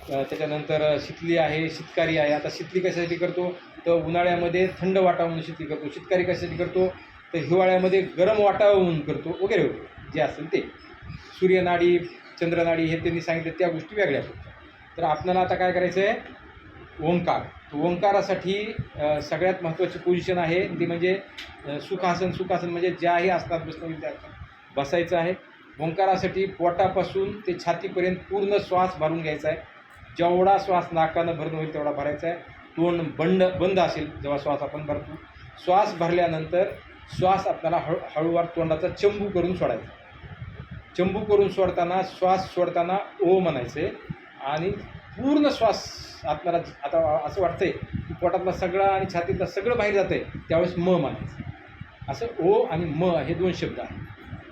त्याच्यानंतर शितली आहे, शीतकारी आहे. आता शितली कशासाठी करतो तर उन्हाळ्यामध्ये थंड वाटावं म्हणून शितली करतो. शीतकारी कशासाठी करतो तर हिवाळ्यामध्ये गरम वाटावं म्हणून करतो वगैरे वगैरे जे असेल ते. सूर्यनाडी, चंद्रनाडी हे त्यांनी सांगितलं, त्या गोष्टी वेगळ्या होत्या. तर आपल्याला आता काय करायचं आहे ओंकार. ओंकारासाठी सगळ्यात महत्त्वाची पोझिशन आहे ती म्हणजे सुखासन. सुखासन म्हणजे ज्याही आसनात बसायचं आहे. ओंकारासाठी पोटापासून ते छातीपर्यंत पूर्ण श्वास भरून घ्यायचा आहे. जेवढा श्वास नाकानं भरणं होईल तेवढा भरायचा आहे. तोंड बंद असेल जेव्हा श्वास आपण भरतो. श्वास भरल्यानंतर श्वास आपल्याला हळूवार तोंडाचा चंबू करून सोडायचा. चंबू करून सोडताना श्वास सोडताना ओ म्हणायचे आणि पूर्ण श्वास आपल्याला आता असं वाटतंय की पोटातला सगळा आणि छातीतला सगळं बाहेर जातं आहे त्यावेळेस म म्हणायचं. असं ओ आणि म हे दोन शब्द आहेत.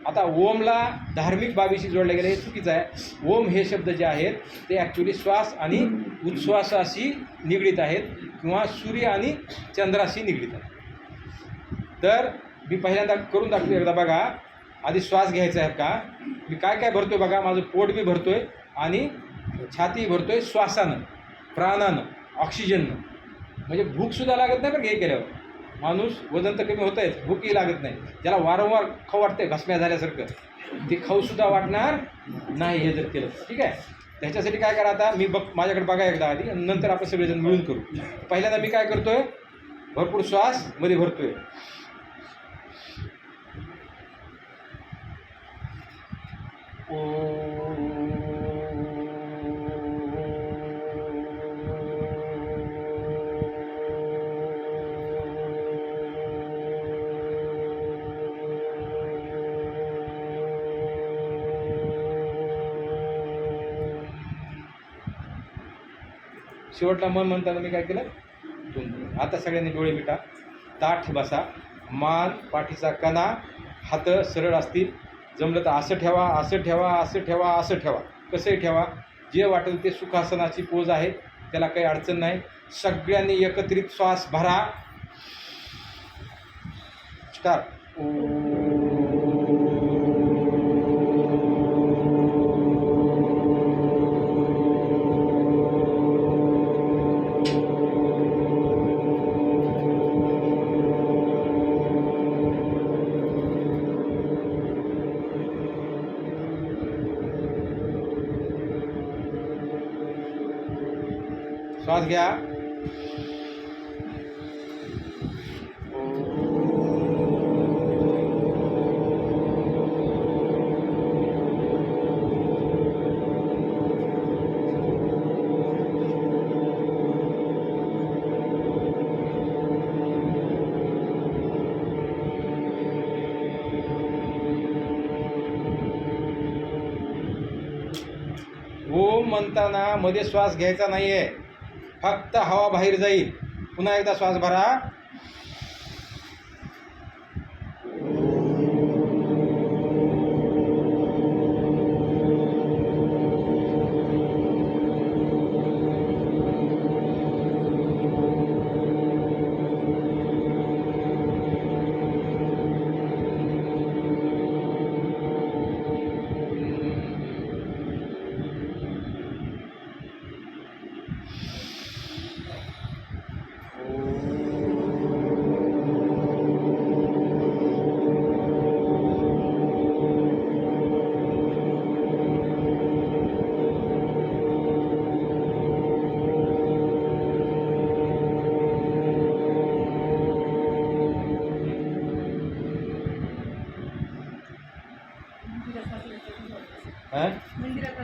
आता ओमला धार्मिक बाबीशी जोडले गेले हे चुकीचं आहे. ओम हे शब्द जे आहेत ते ॲक्च्युली श्वास आणि उच्छ्वासाशी निगडीत आहेत किंवा सूर्य आणि चंद्राशी निगडीत आहेत. तर मी पहिल्यांदा करून दाखवतो एकदा बघा. आधी श्वास घ्यायचा आहे का मी काय भरतो आहे बघा. माझं पोट बी भरतो आहे आणि छाती भरतो आहे श्वासानं, प्राणानं, ऑक्सिजननं. म्हणजे भूकसुद्धा लागत नाही बरं हे केल्यावर. माणूस वजन तर कमी होतं आहे, भूकही लागत नाही. ज्याला वारंवार खाऊ वाटते भस्म्या झाल्यासारखं ते खाऊसुद्धा वाटणार नाही हे जर केलं. ठीक आहे. त्याच्यासाठी काय करा आता मी माझ्याकडे बघा एकदा आधी आणि नंतर आपण सगळेजण मिळून करू. पहिल्यांदा मी काय करतो आहे भरपूर श्वास मध्ये भरतो आहे. शेवटला मन म्हणताना मी काय केलं आता सगळ्यांनी डोळे मिटा, ताठ बसा, मान पाठीचा कणा, हात सरळ असतील. जमलं तर असं ठेवा, असं ठेवा, असं ठेवा, असं ठेवा, कसंही ठेवा. जे वाटेल ते सुखासनाची पोज आहे, त्याला काही अडचण नाही. सगळ्यांनी एकत्रित श्वास भरा. स्टार्ट. श्वास घ्या. ओम म्हणताना मध्ये श्वास घ्यायचा नाही आहे, फक्त हवा बाहेर जाईल. पुन्हा एकदा श्वास भरा.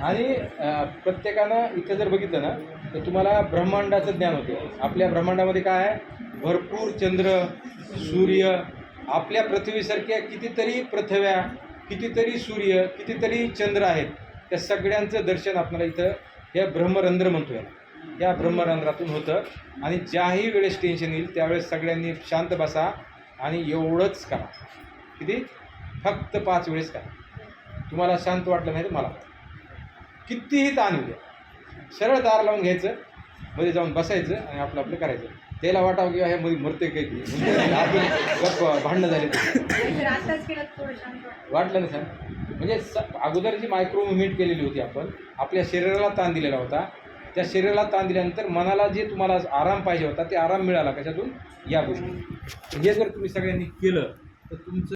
आणि प्रत्येकानं इथं जर बघितलं ना तर तुम्हाला ब्रह्मांडाचं ज्ञान होते. आपल्या ब्रह्मांडामध्ये काय आहे, भरपूर चंद्र, सूर्य, आपल्या पृथ्वीसारख्या कितीतरी पृथ्व्या, कितीतरी सूर्य, कितीतरी चंद्र आहेत. त्या सगळ्यांचं दर्शन आपल्याला इथं हे ब्रह्मरंध्र म्हणतोय, या ब्रह्मरंध्रातून होतं. आणि ज्याही वेळेस टेन्शन येईल त्यावेळेस सगळ्यांनी शांत बसा आणि एवढंच करा. किती? फक्त 5 वेळेस करा. तुम्हाला शांत वाटलं नाही तर मला कितीही ताण येऊ द्या, सरळ दार लावून घ्यायचं, मध्ये जाऊन बसायचं आणि आपलं आपलं करायचं. त्याला वाटावं किंवा हे मध्ये मरते काही गप्प भांडणं झाले वाटलं नाही सर. म्हणजे अगोदर जी मायक्रो मुवमेंट केलेली होती आपण, आपल्या शरीराला ताण दिलेला होता, त्या शरीराला ताण दिल्यानंतर मनाला जे तुम्हाला आराम पाहिजे होता ते आराम मिळाला कशातून, या गोष्टी. हे जर तुम्ही सगळ्यांनी केलं तर तुमचं